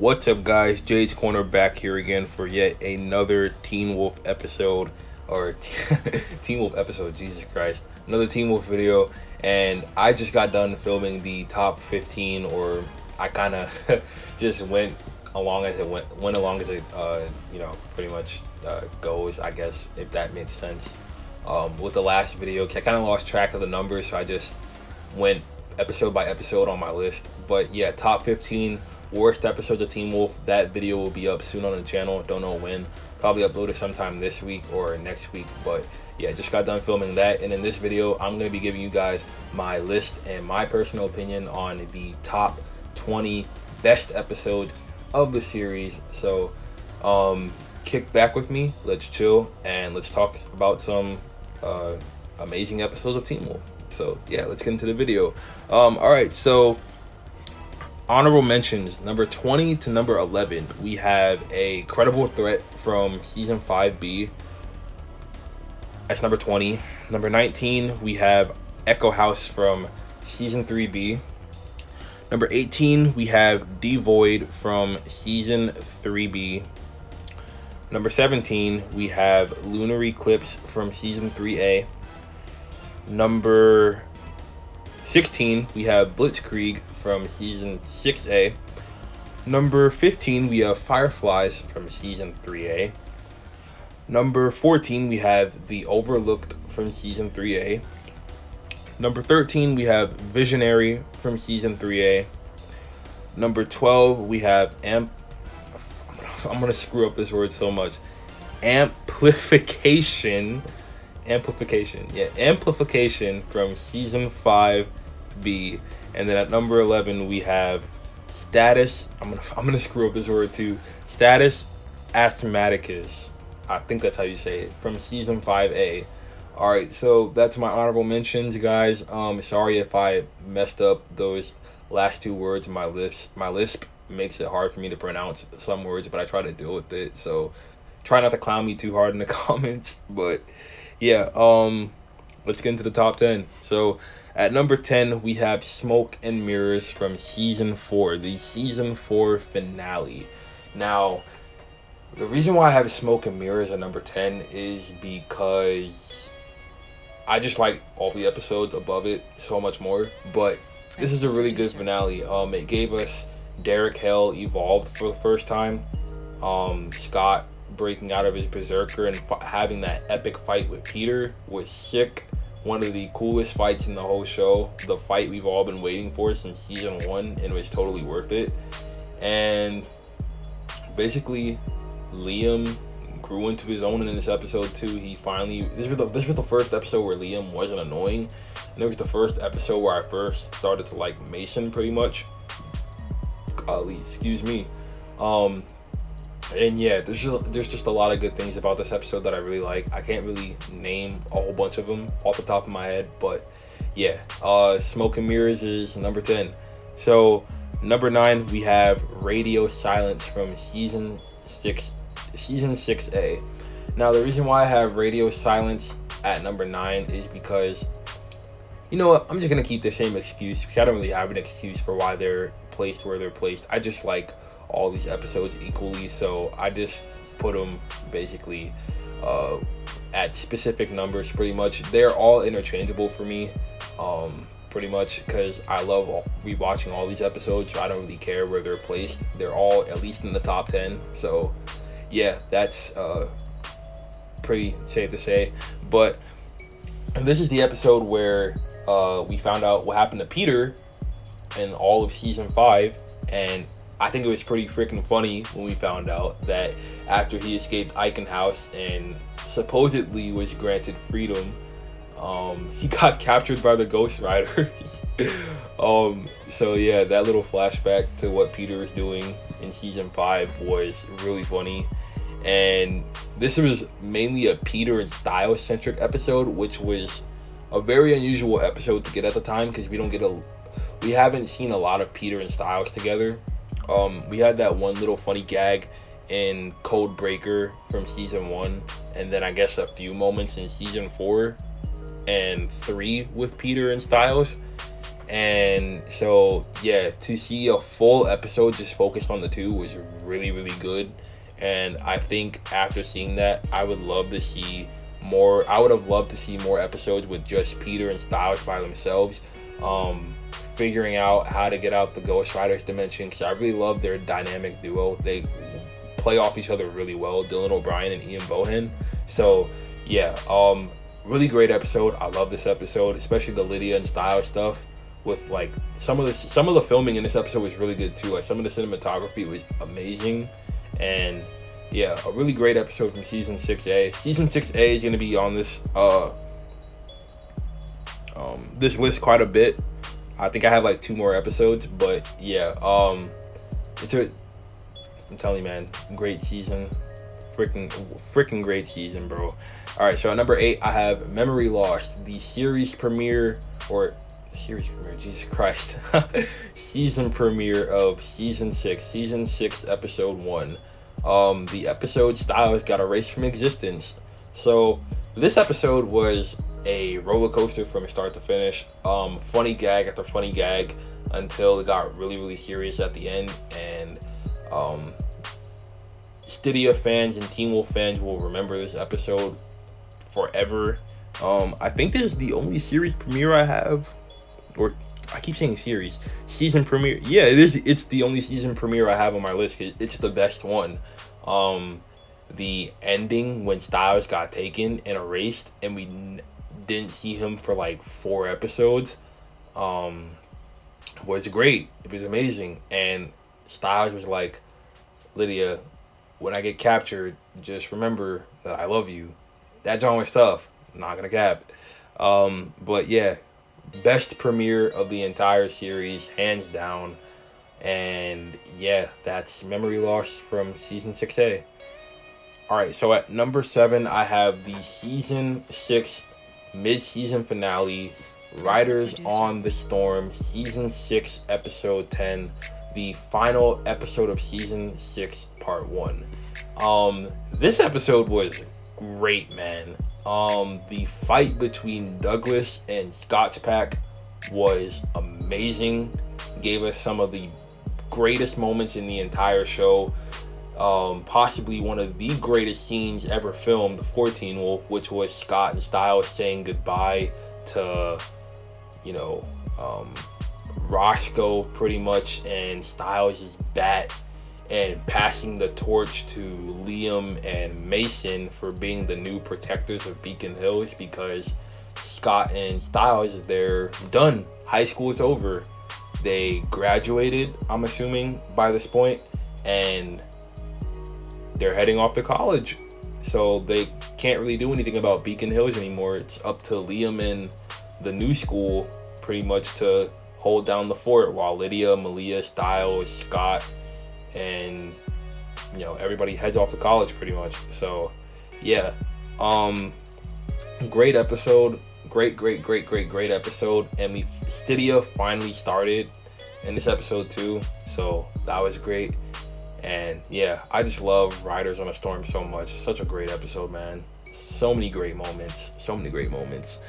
What's up, guys? Jade's Corner back here again for yet another Teen Wolf episode, or Teen Wolf episode, Jesus Christ. Another Teen Wolf video, and I just got done filming the top 15, or I kind of just went along as it went along as it, pretty much goes, I guess, if that makes sense. With the last video, 'cause I kind of lost track of the numbers, so I just went episode by episode on my list. But yeah, top 15 worst episodes of Teen Wolf. That video will be up soon on the channel. Don't know when. Probably upload it sometime this week or next week. But yeah, just got done filming that. And in this video, I'm going to be giving you guys my list and my personal opinion on the top 20 best episodes of the series. So kick back with me. Let's chill and let's talk about some amazing episodes of Teen Wolf. So yeah, let's get into the video. All right, so honorable mentions, number 20 to number 11, we have a credible threat from season 5B. That's number 20. Number 19, we have Echo House from season 3B. Number 18, we have Devoid from season 3B. Number 17, we have Lunar Eclipse from season 3A. Number 16, we have Blitzkrieg from season 6A. Number 15, we have Fireflies from season 3A. Number 14, we have The Overlooked from season 3A. Number 13, we have Visionary from season 3A. Number 12, we have I'm gonna screw up this word so much. Amplification from season 5B. And then at number 11, we have Status. I'm gonna screw up this word too. Status Asthmaticus. I think that's how you say it, from season 5A. All right, so that's my honorable mentions, guys. Sorry if I messed up those last two words. My lisp makes it hard for me to pronounce some words, but I try to deal with it. So try not to clown me too hard in the comments. But yeah, let's get into the top 10. So at number 10, we have Smoke and Mirrors from season 4, the season 4 finale. Now, the reason why I have Smoke and Mirrors at number 10 is because I just like all the episodes above it so much more. But this is a really good finale. It gave us Derek Hale evolved for the first time. Scott breaking out of his berserker and having that epic fight with Peter was sick. One of the coolest fights in the whole show. The fight we've all been waiting for since season 1, and it was totally worth it. And basically, Liam grew into his own in this episode too. He finally, this was the first episode where Liam wasn't annoying, and it was the first episode where I first started to like Mason pretty much. Excuse me. And yeah, there's just a lot of good things about this episode that I really like. I can't really name a whole bunch of them off the top of my head, but yeah, Smoke and Mirrors is number 10. So number 9, we have Radio Silence from season 6A. Now the reason why I have Radio Silence at number 9 is because, you know what, I'm just gonna keep the same excuse because I don't really have an excuse for why they're placed where they're placed. I just like all these episodes equally, so I just put them basically at specific numbers. Pretty much they're all interchangeable for me, pretty much, because I love rewatching all these episodes, so I don't really care where they're placed. They're all at least in the top 10, so yeah, that's pretty safe to say. But this is the episode where we found out what happened to Peter in all of season 5, and I think it was pretty freaking funny when we found out that after he escaped Eichenhaus and supposedly was granted freedom, he got captured by the Ghost Riders. So yeah, that little flashback to what Peter was doing in season 5 was really funny. And this was mainly a Peter and Styles centric episode, which was a very unusual episode to get at the time because we haven't seen a lot of Peter and Styles together. We had that one little funny gag in Code Breaker from season 1, and then I guess a few moments in season 4 and 3 with Peter and Styles. And so yeah, to see a full episode just focused on the two was really, really good. And I think after seeing that, I would love to see more. I would have loved to see more episodes with just Peter and Styles by themselves, figuring out how to get out the Ghost Riders dimension, because I really love their dynamic duo. They play off each other really well, Dylan O'Brien and Ian Bohan. So yeah, really great episode. I love this episode, especially the Lydia and Styles stuff. With like some of the filming in this episode was really good too. Like some of the cinematography was amazing. And yeah, a really great episode from season 6A. Season 6A is going to be on this this list quite a bit. I think I have like 2 more episodes, but yeah, I'm telling you, man, great season. Freaking great season, bro. All right, so at number 8, I have Memory Lost, the series premiere, Jesus Christ. Season premiere of season 6, episode 1. The episode Styles got erased from existence. So this episode was a roller coaster from start to finish. Funny gag after funny gag until it got really, really serious at the end. And Stydia fans and Teen Wolf fans will remember this episode forever. I think this is the only series premiere I have, or I keep saying season premiere. Yeah, it is. It's the only season premiere I have on my list because it's the best one. The ending when Styles got taken and erased, and we didn't see him for like 4 episodes, was great. It was amazing. And Styles was like, Lydia, when I get captured, just remember that I love you. That John was tough. Not gonna cap. But yeah, best premiere of the entire series, hands down. And yeah, that's Memory Lost from season 6A. Alright, so at number 7, I have the season 6 mid-season finale, Riders on the Storm, season 6, episode 10, the final episode of season 6, part 1. This episode was great, man. The fight between Douglas and Scott's pack was amazing. Gave us some of the greatest moments in the entire show. Possibly one of the greatest scenes ever filmed for Teen Wolf, which was Scott and Styles saying goodbye to, Roscoe pretty much, and Styles' bat, and passing the torch to Liam and Mason for being the new protectors of Beacon Hills, because Scott and Styles, they're done. High school is over. They graduated, I'm assuming, by this point, and they're heading off to college. So they can't really do anything about Beacon Hills anymore. It's up to Liam and the new school pretty much to hold down the fort, while Lydia, Malia, Styles, Scott, and everybody heads off to college pretty much. So yeah, great episode, great episode. And Stydia finally started in this episode too, so that was great. And yeah, I just love Riders on a Storm so much. Such a great episode, man. So many great moments.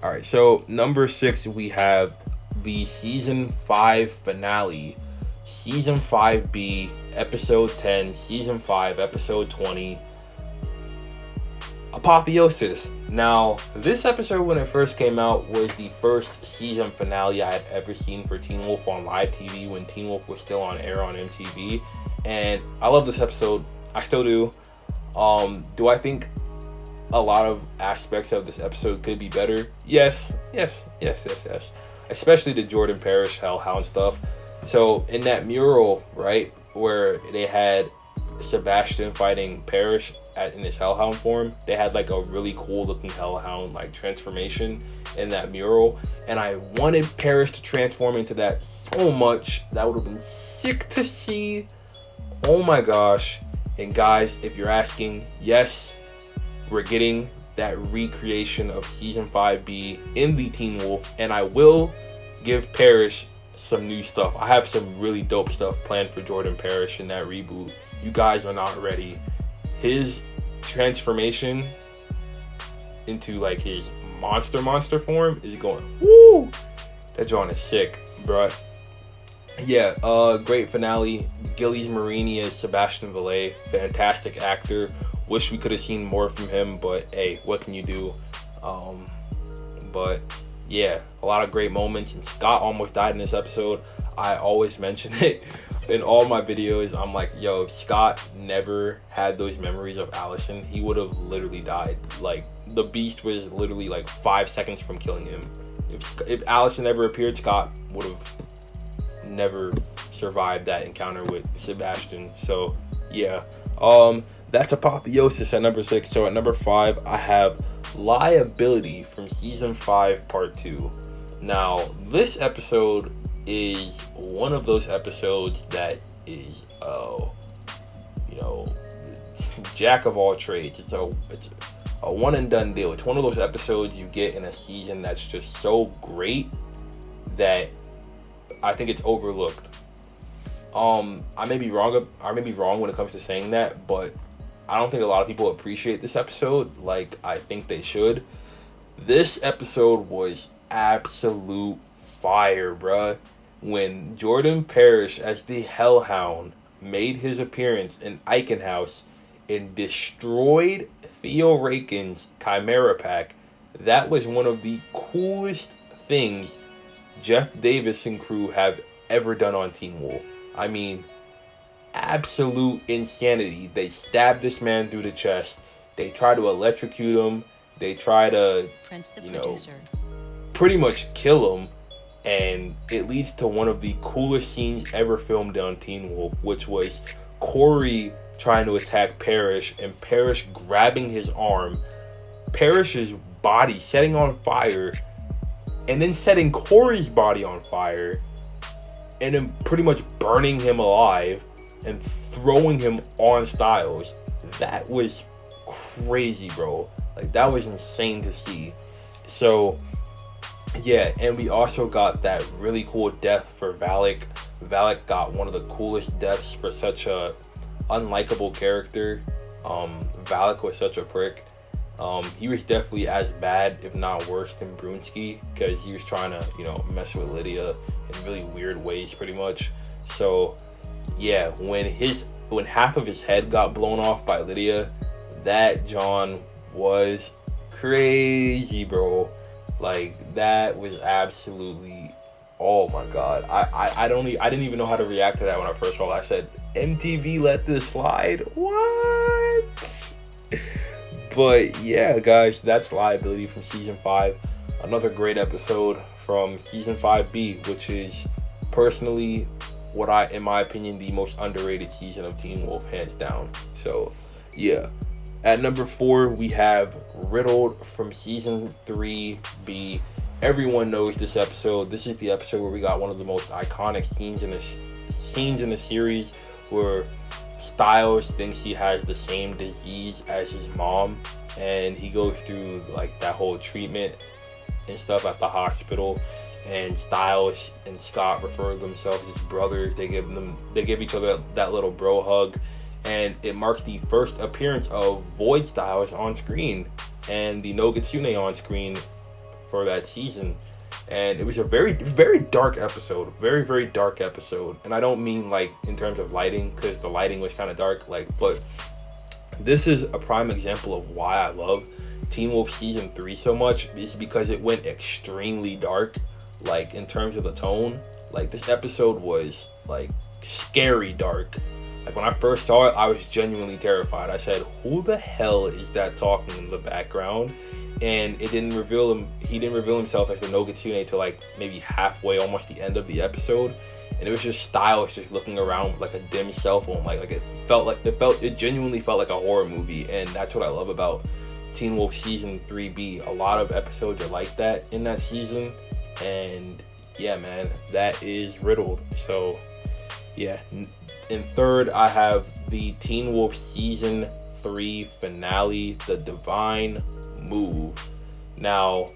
All right, so number 6, we have the season 5 finale, season 5B, episode 10, season 5, episode 20, Apotheosis. Now, this episode, when it first came out, was the first season finale I had ever seen for Teen Wolf on live TV, when Teen Wolf was still on air on MTV. And I love this episode. I still do. Do I think a lot of aspects of this episode could be better? Yes. Especially the Jordan Parrish Hellhound stuff. So in that mural, right, where they had Sebastian fighting Parrish in his Hellhound form, they had like a really cool looking Hellhound like transformation in that mural, and I wanted Parrish to transform into that so much. That would have been sick to see. Oh my gosh. And guys, if you're asking, yes, we're getting that recreation of season 5B in the Teen Wolf, and I will give Parrish some new stuff. I have some really dope stuff planned for Jordan Parrish in that reboot. You guys are not ready. His transformation into like his monster form is going, woo! That John is sick, bruh. Yeah, great finale. Gillies Marini as Sebastian Valet, fantastic actor. Wish we could have seen more from him, but hey, what can you do? But yeah, a lot of great moments. And Scott almost died in this episode. I always mention it in all my videos. I'm like, yo, if Scott never had those memories of Allison, he would have literally died. Like, the Beast was literally like 5 seconds from killing him. If Allison never appeared, Scott would have never survived that encounter with Sebastian. So yeah, that's Apotheosis at number 6. So at number 5, I have Liability from season 5 part 2. Now this episode is one of those episodes that is jack of all trades. It's a one and done deal. It's one of those episodes you get in a season that's just so great that I think it's overlooked. I may be wrong when it comes to saying that, but I don't think a lot of people appreciate this episode like I think they should. This episode was absolute fire, bruh. When Jordan Parrish as the Hellhound made his appearance in Eichenhaus and destroyed Theo Rakin's Chimera Pack, that was one of the coolest things Jeff Davis and crew have ever done on Teen Wolf. I mean, absolute insanity. They stabbed this man through the chest. They try to electrocute him. They try to, pretty much kill him. And it leads to one of the coolest scenes ever filmed on Teen Wolf, which was Corey trying to attack Parrish and Parrish grabbing his arm, Parrish's body setting on fire, and then setting Corey's body on fire, and then pretty much burning him alive and throwing him on Styles. That was crazy, bro. Like, that was insane to see. So yeah, and we also got that really cool death for Valak. Valak got one of the coolest deaths for such a unlikable character. Valak was such a prick. He was definitely as bad, if not worse, than Brunsky, because he was trying to, mess with Lydia in really weird ways, pretty much. So yeah, when half of his head got blown off by Lydia, that John was crazy, bro. Like, that was absolutely, oh my god. I didn't even know how to react to that when I first saw it. I said, MTV let this slide? What? But yeah, guys, that's Liability from season 5. Another great episode from season 5B, which is personally in my opinion, the most underrated season of Teen Wolf, hands down. So yeah. At number 4, we have Riddled from season 3B. Everyone knows this episode. This is the episode where we got one of the most iconic scenes in the series, where Styles thinks he has the same disease as his mom, and he goes through like that whole treatment and stuff at the hospital. And Styles and Scott refer to themselves as brothers. They give each other that little bro hug. And it marks the first appearance of Void Styles on screen and the Nogatsune on screen for that season. And it was a very, very dark episode. Very, very dark episode. And I don't mean like in terms of lighting, because the lighting was kind of dark. But this is a prime example of why I love Teen Wolf season 3 so much, is because it went extremely dark. Like, in terms of the tone, like, this episode was like scary dark. Like, when I first saw it, I was genuinely terrified. I said, who the hell is that talking in the background? And it didn't reveal him. He didn't reveal himself as the Nogatsune till like maybe halfway, almost the end of the episode. And it was just Styles just looking around with like a dim cell phone. Like it genuinely felt like a horror movie. And that's what I love about Teen Wolf season 3B. A lot of episodes are like that in that season. And yeah, man, that is Riddled. So yeah. In third, I have the Teen Wolf season 3 finale, The Divine Move. Now,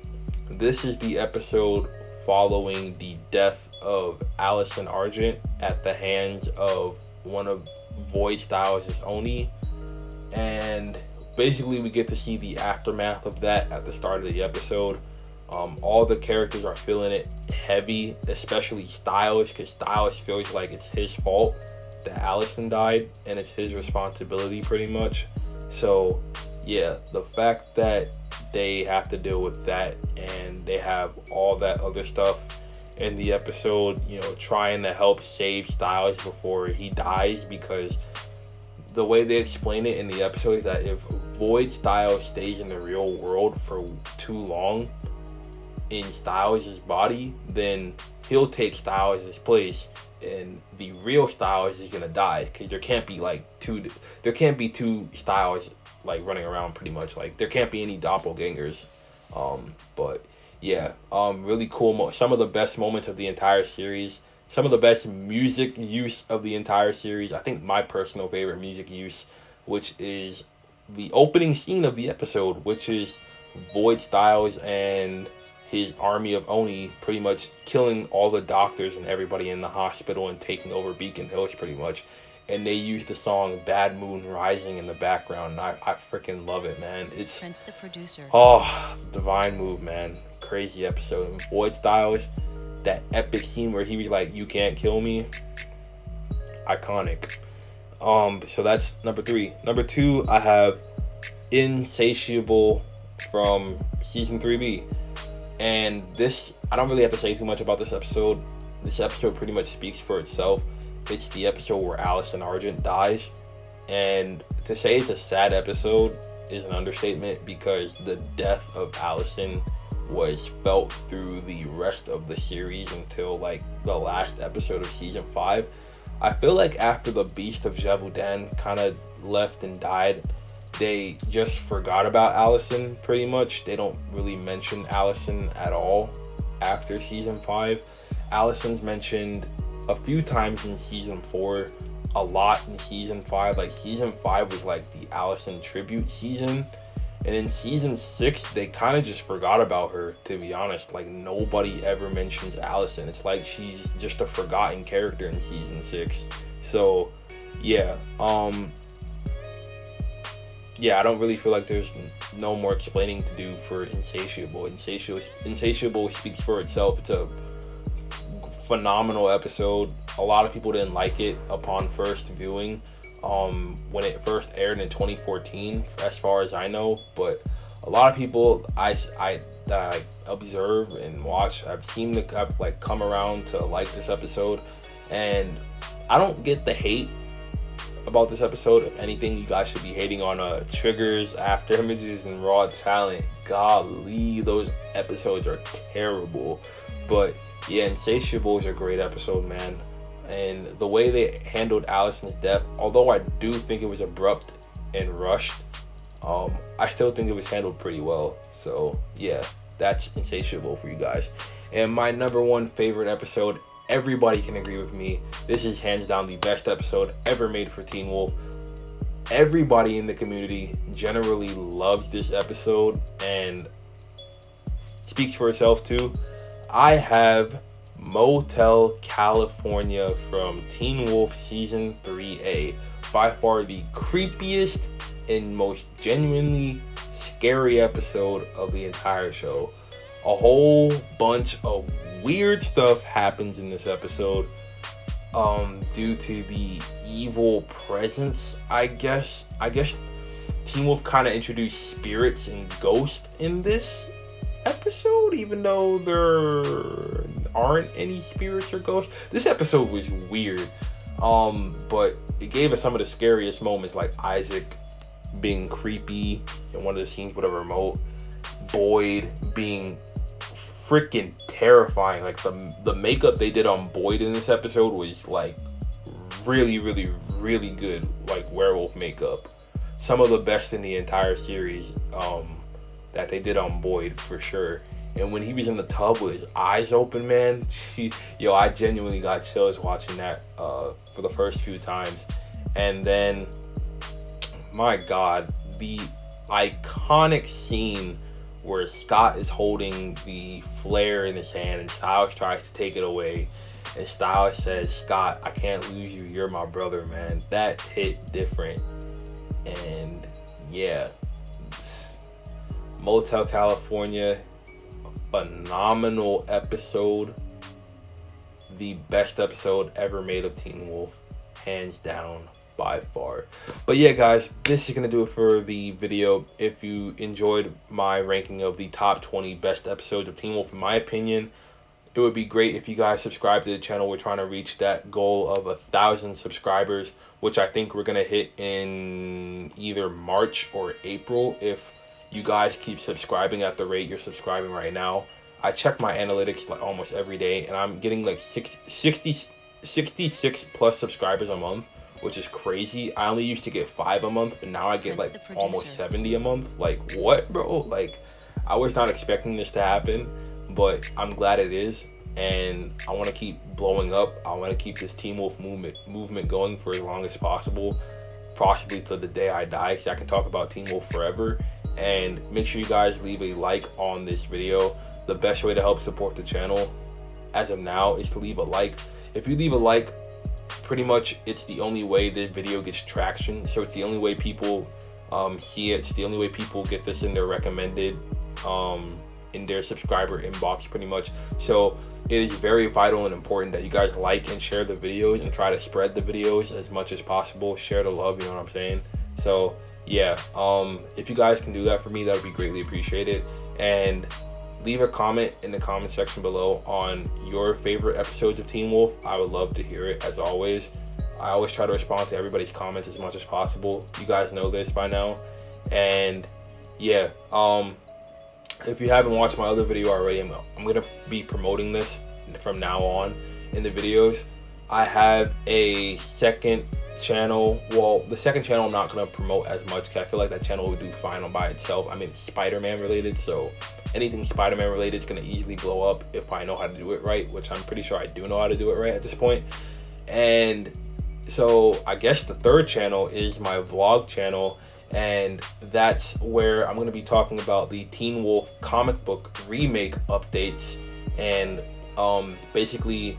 this is the episode following the death of Allison Argent at the hands of one of Void Styles' Oni. And basically we get to see the aftermath of that at the start of the episode. All the characters are feeling it heavy, especially Styles, because Styles feels like it's his fault that Allison died, and it's his responsibility pretty much. So yeah, the fact that they have to deal with that, and they have all that other stuff in the episode, trying to help save Styles before he dies, because the way they explain it in the episode is that if Void Styles stays in the real world for too long in Styles' body, then he'll take Styles' place, and the real Styles is gonna die, because there can't be two Styles like running around pretty much. Like, there can't be any doppelgangers. But yeah, really cool. Some of the best moments of the entire series. Some of the best music use of the entire series. I think my personal favorite music use, which is the opening scene of the episode, which is Void Styles and his army of Oni pretty much killing all the doctors and everybody in the hospital and taking over Beacon Hills pretty much. And they use the song Bad Moon Rising in the background. And I freaking love it, man. It's Prince the producer. Oh, divine move, man. Crazy episode. And Void Styles, that epic scene where he was like, "You can't kill me." Iconic. So that's number 3. Number 2, I have Insatiable from season 3B. And this, I don't really have to say too much about this episode. This episode pretty much speaks for itself. It's the episode where Allison Argent dies. And to say it's a sad episode is an understatement, because the death of Allison was felt through the rest of the series until like the last episode of season 5. I feel like after the Beast of Javudin kind of left and died, they just forgot about Allison pretty much. They don't really mention Allison at all after season 5. Allison's mentioned a few times in season 4, a lot in season 5. Like, season 5 was like the Allison tribute season. And in season 6, they kind of just forgot about her, to be honest. Like, nobody ever mentions Allison. It's like she's just a forgotten character in season 6. So, yeah. Yeah, I don't really feel like there's no more explaining to do for Insatiable. Insatiable speaks for itself. It's a phenomenal episode. A lot of people didn't like it upon first viewing. When it first aired in 2014, as far as I know, but a lot of people that I observe and watch, I've seen the come around to like this episode, and I don't get the hate about this episode. If anything, you guys should be hating on triggers, after images, and raw talent. Golly, those episodes are terrible. But yeah, Insatiable is a great episode, man. And the way they handled Allison's death, although I do think it was abrupt and rushed, I still think it was handled pretty well. So yeah, that's Insatiable for you guys. And my number 1 favorite episode, everybody can agree with me, this is hands down the best episode ever made for Teen Wolf. Everybody in the community generally loves this episode, and speaks for itself too. I have Motel California from Teen Wolf Season 3A. By far the creepiest and most genuinely scary episode of the entire show. A whole bunch of weird stuff happens in this episode due to the evil presence, I guess. Teen Wolf kind of introduced spirits and ghosts in this episode, even though there aren't any spirits or ghosts. This episode was weird, but it gave us some of the scariest moments, like Isaac being creepy in one of the scenes with a remote, Boyd being freaking terrifying. Like, the makeup they did on Boyd in this episode was like really good, like werewolf makeup. Some of the best in the entire series that they did on Boyd, for sure. And when he was in the tub with his eyes open, man, I genuinely got chills watching that for the first few times. And then, my God, the iconic scene where Scott is holding the flare in his hand and Styles tries to take it away, and Styles says, "Scott, I can't lose you, you're my brother," man. That hit different. And yeah, Motel California, phenomenal episode. The best episode ever made of Teen Wolf, hands down, by far. But yeah, guys, this is gonna do it for the video. If you enjoyed my ranking of the top 20 best episodes of Teen Wolf, in my opinion, it would be great if you guys subscribe to the channel. We're trying to reach that goal of 1,000 subscribers, which I think we're gonna hit in either March or April if you guys keep subscribing at the rate you're subscribing right now. I check my analytics like almost every day, and I'm getting like 66 plus subscribers a month, which is crazy. I only used to get 5 a month, but now I get like almost 70 a month. Like, what, bro? Like, I was not expecting this to happen, but I'm glad it is, and I want to keep blowing up. I want to keep this Teen Wolf movement going for as long as possible, possibly till the day I die, so I can talk about Teen Wolf forever. And make sure you guys leave a like on this video. The best way to help support the channel as of now is to leave a like. If you leave a like, pretty much it's the only way this video gets traction. So it's the only way people see it. It's the only way people get this in their recommended in their subscriber inbox, pretty much. So it is very vital and important that you guys like and share the videos and try to spread the videos as much as possible. Share the love, you know what I'm saying? So yeah, if you guys can do that for me, that would be greatly appreciated. And leave a comment in the comment section below on your favorite episodes of Teen Wolf. I would love to hear it, as always. I always try to respond to everybody's comments as much as possible. You guys know this by now. And yeah, if you haven't watched my other video already, I'm gonna be promoting this from now on in the videos. I have a second channel. Well, the second channel I'm not gonna promote as much because I feel like that channel would do fine on by itself. I mean, it's Spider-Man related, so anything Spider-Man related is gonna easily blow up if I know how to do it right, which I'm pretty sure I do know how to do it right at this point. And so I guess the third channel is my vlog channel, and that's where I'm going to be talking about the Teen Wolf comic book remake updates, and basically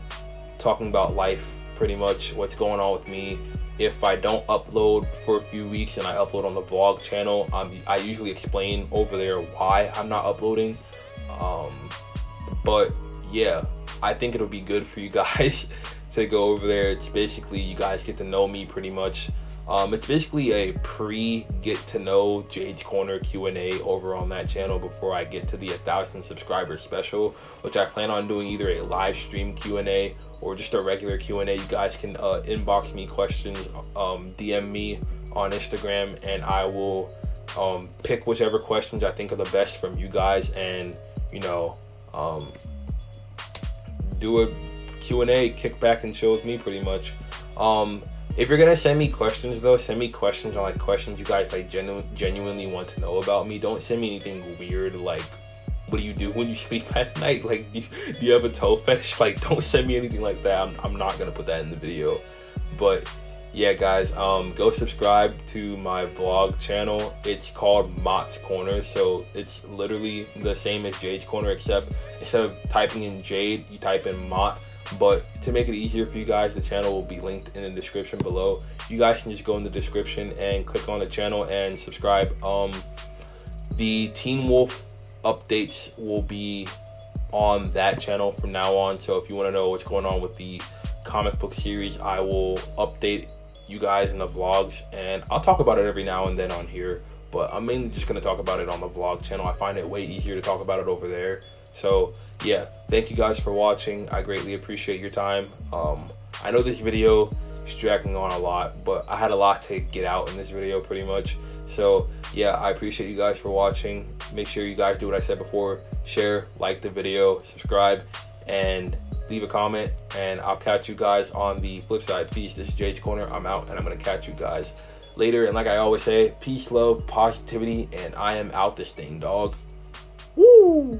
talking about life, pretty much what's going on with me. If I don't upload for a few weeks and I upload on the vlog channel, I usually explain over there why I'm not uploading. But yeah, I think it'll be good for you guys to go over there. It's basically, you guys get to know me pretty much. It's basically a get to know Jade's Corner Q&A over on that channel before I get to the 1,000 subscribers special, which I plan on doing either a live stream Q&A or just a regular Q&A. You guys can inbox me questions, DM me on Instagram, and I will pick whichever questions I think are the best from you guys, and you know, do a Q&A, kick back and chill with me pretty much. If you're gonna send me questions though, send me questions on like questions you guys like genuinely want to know about me. Don't send me anything weird like, what do you do when you sleep at night? Like, do you have a toe fetish? Like, don't send me anything like that. I'm not gonna put that in the video. But yeah, guys, go subscribe to my vlog channel. It's called Mott's Corner, so it's literally the same as Jade's Corner, except instead of typing in Jade, you type in Mott. But to make it easier for you guys, the channel will be linked in the description below. You guys can just go in the description and click on the channel and subscribe. The Teen Wolf updates will be on that channel from now on, so if you want to know what's going on with the comic book series, I will update you guys in the vlogs, and I'll talk about it every now and then on here, but I'm mainly just going to talk about it on the vlog channel. I find it way easier to talk about it over there. So yeah, thank you guys for watching. I greatly appreciate your time. I know this video is dragging on a lot, but I had a lot to get out in this video pretty much. So yeah, I appreciate you guys for watching. Make sure you guys do what I said before: share, like the video, subscribe, and leave a comment, and I'll catch you guys on the flip side. Peace. This is Jade's Corner. I'm out, and I'm gonna catch you guys later. And like I always say, peace, love, positivity, and I am out this thing, dog. Woo!